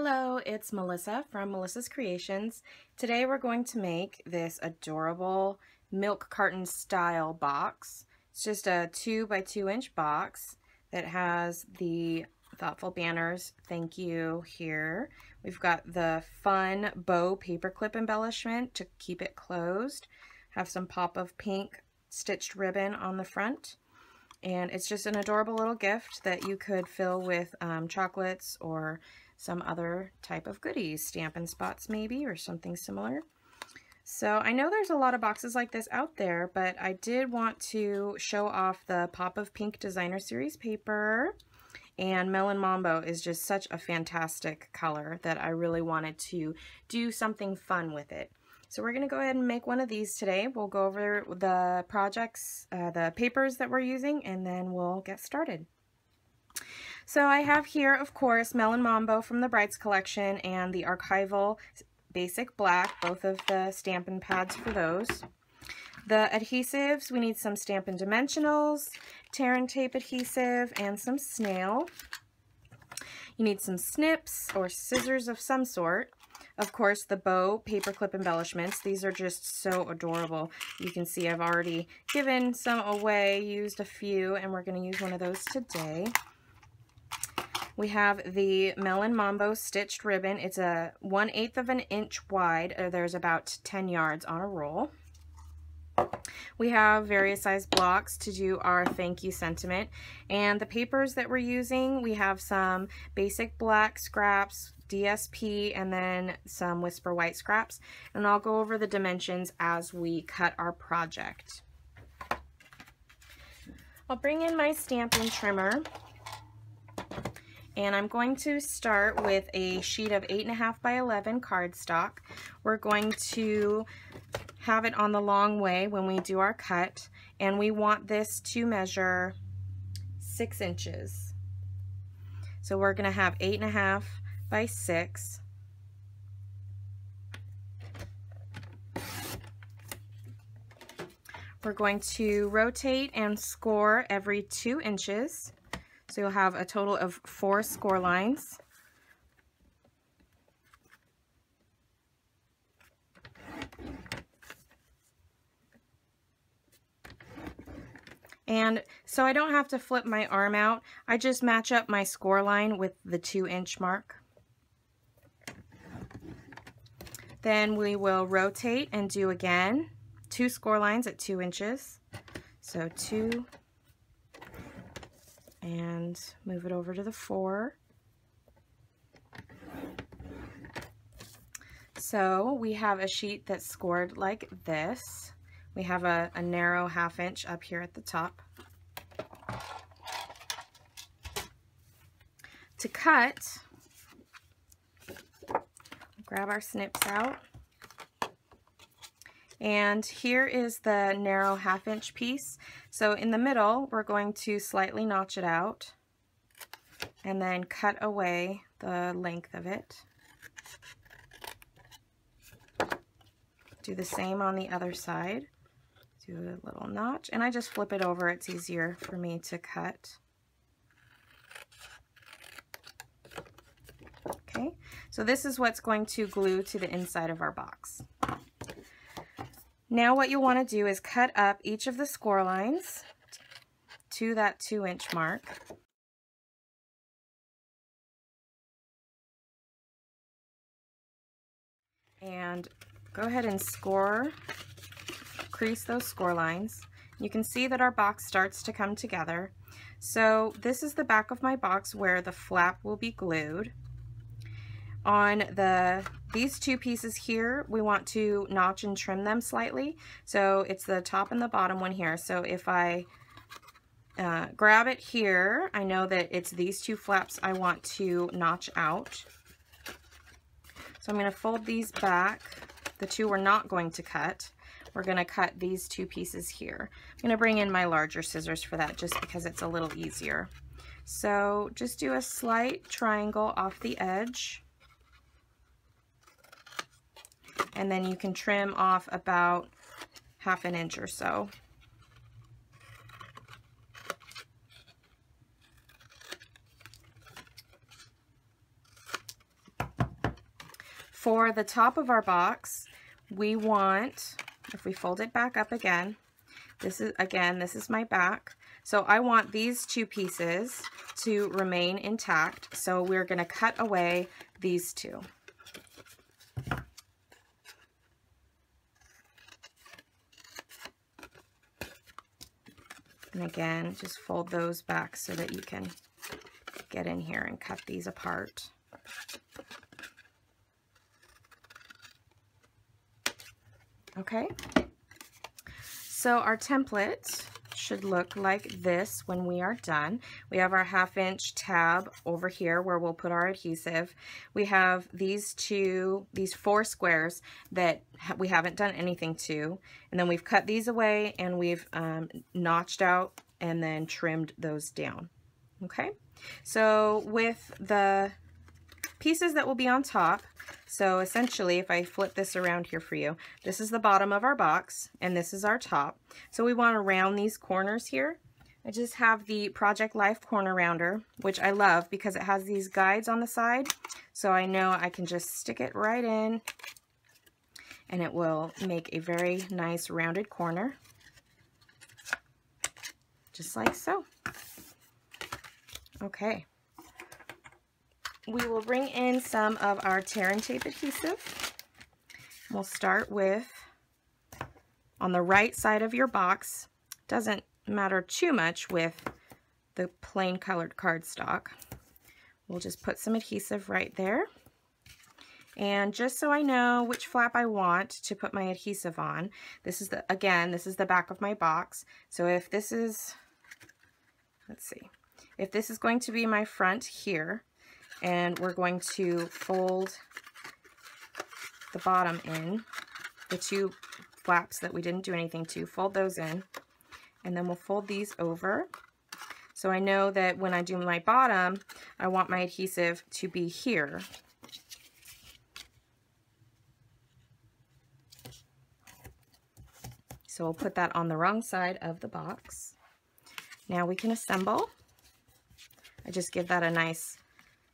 Hello, it's Melissa from Melissa's Creations. Today we're going to make this adorable milk carton style box. It's just a 2 by 2 inch box that has the thoughtful banners, thank you, here. We've got the fun bow paperclip embellishment to keep it closed. Have some pop of pink stitched ribbon on the front. And it's just an adorable little gift that you could fill with chocolates or some other type of goodies, Stampin' spots maybe, or something similar. So I know there's a lot of boxes like this out there, but I did want to show off the Pop of Pink Designer Series paper. And Melon Mambo is just such a fantastic color that I really wanted to do something fun with it. So we're going to go ahead and make one of these today. We'll go over the projects, the papers that we're using, and then we'll get started. So I have here, of course, Melon Mambo from the Brights collection and the Archival Basic Black, both of the Stampin' pads for those. The adhesives, we need some Stampin' Dimensionals, tear and tape adhesive, and some snail. You need some snips or scissors of some sort. Of course, the bow paperclip embellishments. These are just so adorable. You can see I've already given some away, used a few, and we're going to use one of those today. We have the Melon Mambo stitched ribbon. It's a 1/8 of an inch wide. There's about 10 yards on a roll. We have various size blocks to do our thank you sentiment. And the papers that we're using, we have some basic black scraps, DSP, and then some Whisper White scraps. And I'll go over the dimensions as we cut our project. I'll bring in my Stampin' trimmer. And I'm going to start with a sheet of 8.5 by 11 cardstock. We're going to have it on the long way when we do our cut, and we want this to measure 6 inches. So we're going to have 8.5 by 6. We're going to rotate and score every 2 inches. So you'll have a total of 4 score lines. And so I don't have to flip my arm out. I just match up my score line with the 2 inch mark. Then we will rotate and do again 2 score lines at 2 inches. So 2, and move it over to the 4. So we have a sheet that's scored like this. We have a narrow 1/2 inch up here at the top. To cut, grab our snips out. And here is the narrow 1/2 inch piece. So in the middle, we're going to slightly notch it out and then cut away the length of it. Do the same on the other side. Do a little notch, and I just flip it over. It's easier for me to cut. Okay, so this is what's going to glue to the inside of our box. Now what you'll want to do is cut up each of the score lines to that 2 inch mark. And go ahead and crease those score lines. You can see that our box starts to come together. So this is the back of my box where the flap will be glued. On these 2 pieces here, we want to notch and trim them slightly. So it's the top and the bottom one here. So if I grab it here, I know that it's these 2 flaps I want to notch out. So I'm going to fold these back. The 2 we're not going to cut. We're going to cut these 2 pieces here. I'm going to bring in my larger scissors for that just because it's a little easier. So just do a slight triangle off the edge. And then you can trim off about 1/2 inch or so. For the top of our box, we want, if we fold it back up again, this is my back. So I want these two pieces to remain intact. So we're going to cut away these two. And again, just fold those back so that you can get in here and cut these apart. Okay, so our template should look like this when we are done. We have our 1/2 inch tab over here where we'll put our adhesive. We have these 4 squares that we haven't done anything to, and then we've cut these away and we've notched out and then trimmed those down. Okay, so with the pieces that will be on top, so essentially if I flip this around here for you, this is the bottom of our box and this is our top. So we want to round these corners here. I just have the Project Life corner rounder, which I love because it has these guides on the side, so I know I can just stick it right in and it will make a very nice rounded corner, just like so. Okay. We will bring in some of our tear and tape adhesive. We'll start with, on the right side of your box, doesn't matter too much with the plain colored cardstock. We'll just put some adhesive right there. And just so I know which flap I want to put my adhesive on, this is the back of my box. So if this is, let's see, if this is going to be my front here, and we're going to fold the bottom in, the 2 flaps that we didn't do anything to, fold those in, and then we'll fold these over. So I know that when I do my bottom, I want my adhesive to be here. So we'll put that on the wrong side of the box. Now we can assemble. I just give that a nice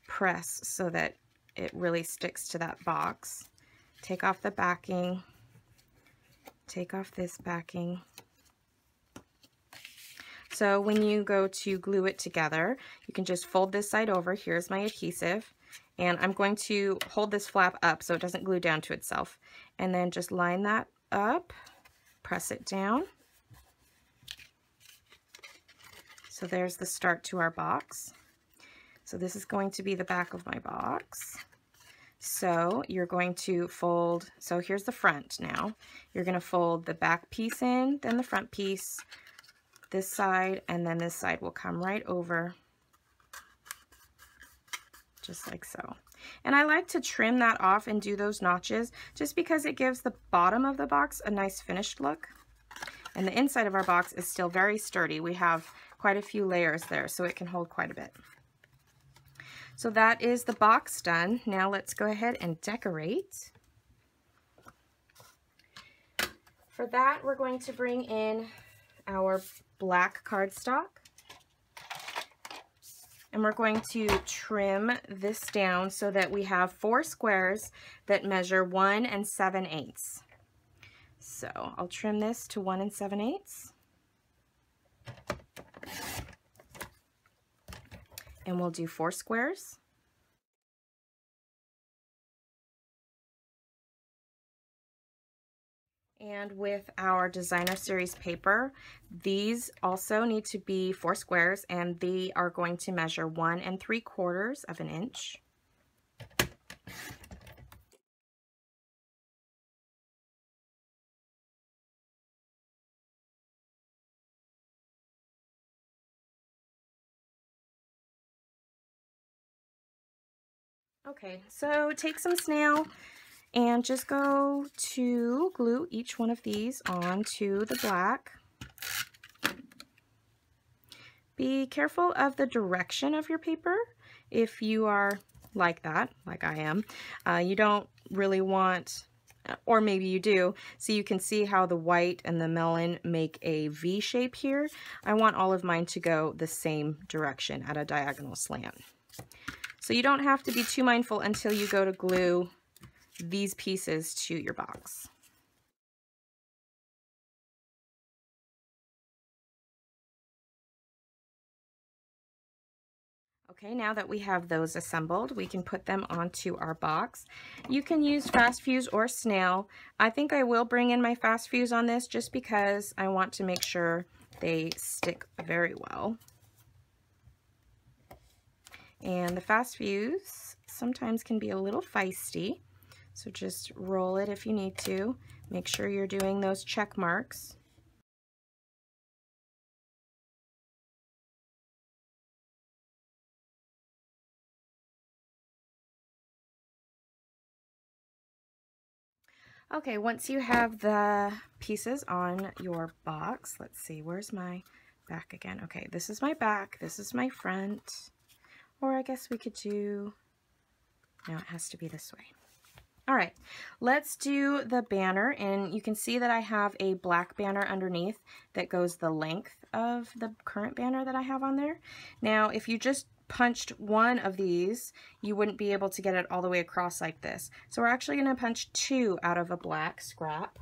press so that it really sticks to that box. Take off the backing, take off this backing. So when you go to glue it together, you can just fold this side over. Here's my adhesive, and I'm going to hold this flap up so it doesn't glue down to itself, and then just line that up, press it down. So there's the start to our box. So this is going to be the back of my box. So you're going to fold, so here's the front now. You're going to fold the back piece in, then the front piece, this side, and then this side will come right over, just like so. And I like to trim that off and do those notches just because it gives the bottom of the box a nice finished look. And the inside of our box is still very sturdy. We have quite a few layers there, so it can hold quite a bit. So that is the box done. Now let's go ahead and decorate. For that, we're going to bring in our black cardstock. And we're going to trim this down so that we have 4 squares that measure 1 7/8. So I'll trim this to 1 7/8. And we'll do 4 squares. And with our designer series paper, these also need to be 4 squares, and they are going to measure 1 3/4 of an inch. Okay, so take some snail and just go to glue each one of these onto the black. Be careful of the direction of your paper. If you are like that, like I am, you don't really want, or maybe you do, so you can see how the white and the melon make a V shape here. I want all of mine to go the same direction at a diagonal slant. So you don't have to be too mindful until you go to glue these pieces to your box. Okay, now that we have those assembled, we can put them onto our box. You can use fast fuse or snail. I think I will bring in my fast fuse on this just because I want to make sure they stick very well. And the fast fuse sometimes can be a little feisty, so just roll it if you need to. Make sure you're doing those check marks. Okay, once you have the pieces on your box, let's see, where's my back again? Okay, this is my back, this is my front, or I guess we could do, no, it has to be this way. All right, let's do the banner, and you can see that I have a black banner underneath that goes the length of the current banner that I have on there. Now, if you just punched one of these, you wouldn't be able to get it all the way across like this. So we're actually going to punch two out of a black scrap.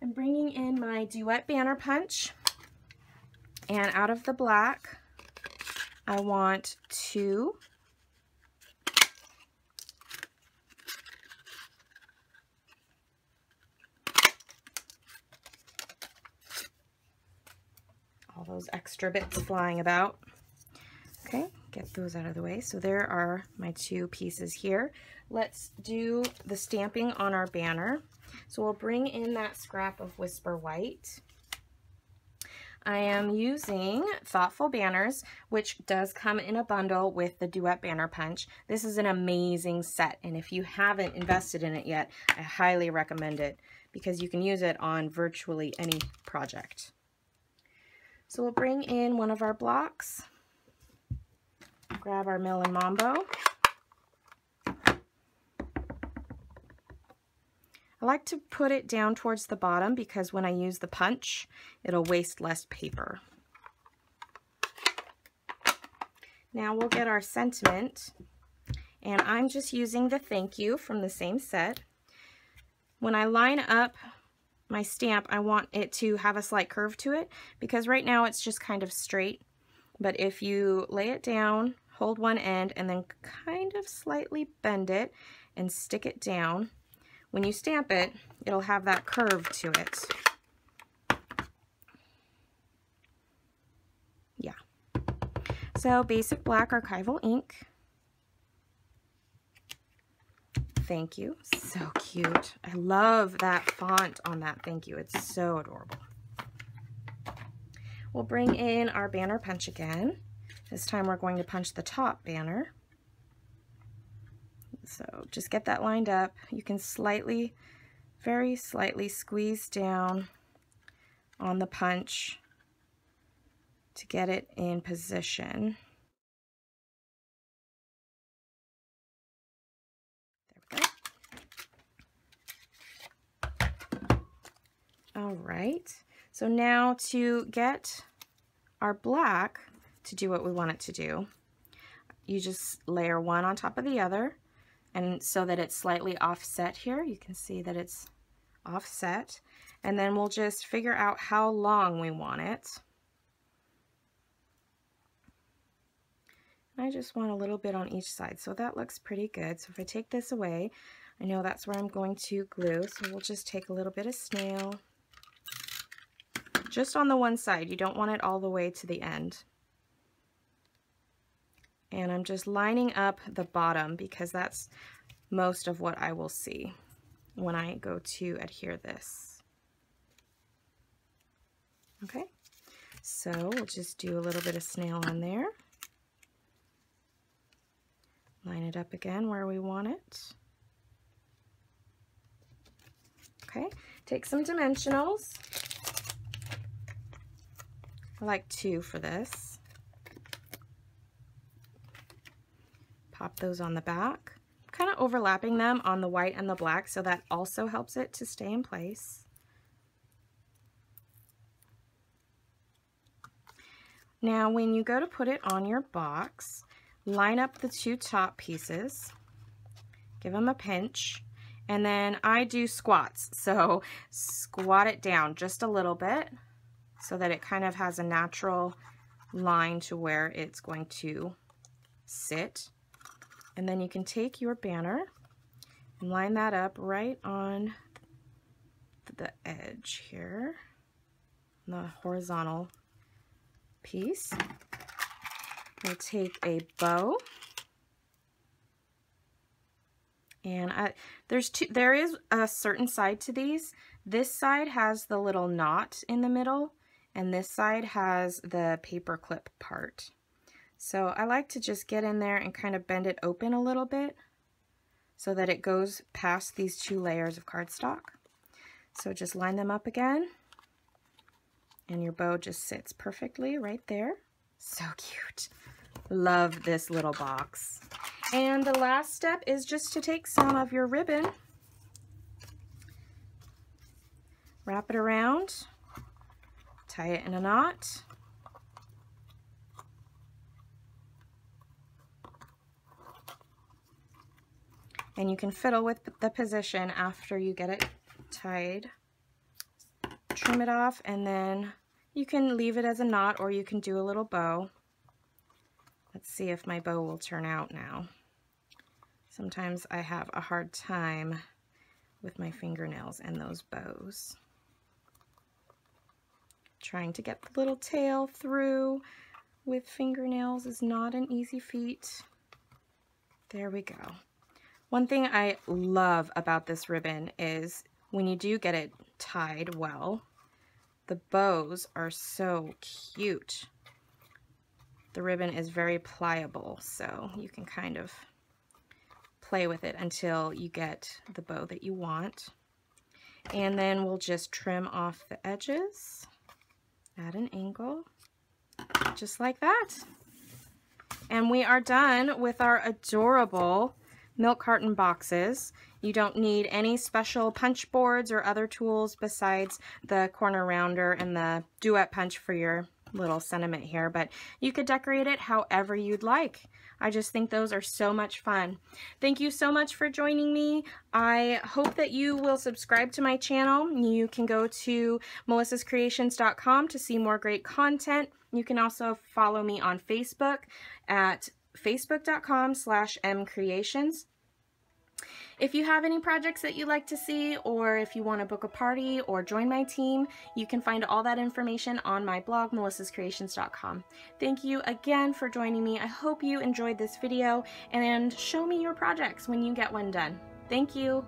I'm bringing in my Duet banner punch, and out of the black, I want two. All those extra bits flying about. Okay, get those out of the way. So there are my two pieces here. Let's do the stamping on our banner. So we'll bring in that scrap of Whisper White. I am using Thoughtful Banners, which does come in a bundle with the Duet Banner Punch. This is an amazing set, and if you haven't invested in it yet, I highly recommend it because you can use it on virtually any project. So we'll bring in one of our blocks. Grab our mill and Mambo. I like to put it down towards the bottom because when I use the punch, it'll waste less paper. Now we'll get our sentiment, and I'm just using the thank you from the same set. When I line up my stamp, I want it to have a slight curve to it because right now it's just kind of straight. But if you lay it down, hold one end, and then kind of slightly bend it and stick it down, when you stamp it, it'll have that curve to it. Yeah. So basic black archival ink. Thank you. So cute. I love that font on that thank you. It's so adorable. We'll bring in our banner punch again. This time we're going to punch the top banner. So just get that lined up. You can slightly, very slightly squeeze down on the punch to get it in position. There we go. All right. So now to get our black to do what we want it to do, you just layer one on top of the other, and so that it's slightly offset here. You can see that it's offset, and then we'll just figure out how long we want it. I just want a little bit on each side, so that looks pretty good. So if I take this away, I know that's where I'm going to glue, so we'll just take a little bit of snail just on the one side. You don't want it all the way to the end. And I'm just lining up the bottom because that's most of what I will see when I go to adhere this. Okay, so we'll just do a little bit of snail on there. Line it up again where we want it. Okay, take some dimensionals. I like 2 for this. Pop those on the back. Kind of overlapping them on the white and the black, so that also helps it to stay in place. Now when you go to put it on your box, line up the 2 top pieces give them a pinch, and then I do squats. So squat it down just a little bit so that it kind of has a natural line to where it's going to sit. And then you can take your banner and line that up right on the edge here, the horizontal piece. We'll take a bow, and there is a certain side to these. This side has the little knot in the middle, and this side has the paper clip part. So I like to just get in there and kind of bend it open a little bit so that it goes past these 2 layers of cardstock. So just line them up again, and your bow just sits perfectly right there. So cute. Love this little box. And the last step is just to take some of your ribbon, wrap it around, tie it in a knot, and you can fiddle with the position after you get it tied. Trim it off, and then you can leave it as a knot or you can do a little bow. Let's see if my bow will turn out now. Sometimes I have a hard time with my fingernails and those bows. Trying to get the little tail through with fingernails is not an easy feat. There we go. One thing I love about this ribbon is when you do get it tied well, the bows are so cute. The ribbon is very pliable, so you can kind of play with it until you get the bow that you want. And then we'll just trim off the edges at an angle, just like that. And we are done with our adorable milk carton boxes. You don't need any special punch boards or other tools besides the corner rounder and the Duet punch for your little sentiment here, but you could decorate it however you'd like. I just think those are so much fun. Thank you so much for joining me. I hope that you will subscribe to my channel. You can go to melissascreations.com to see more great content. You can also follow me on Facebook at facebook.com/mcreations. If you have any projects that you'd like to see, or if you want to book a party or join my team, you can find all that information on my blog, melissascreations.com. Thank you again for joining me. I hope you enjoyed this video, and show me your projects when you get one done. Thank you.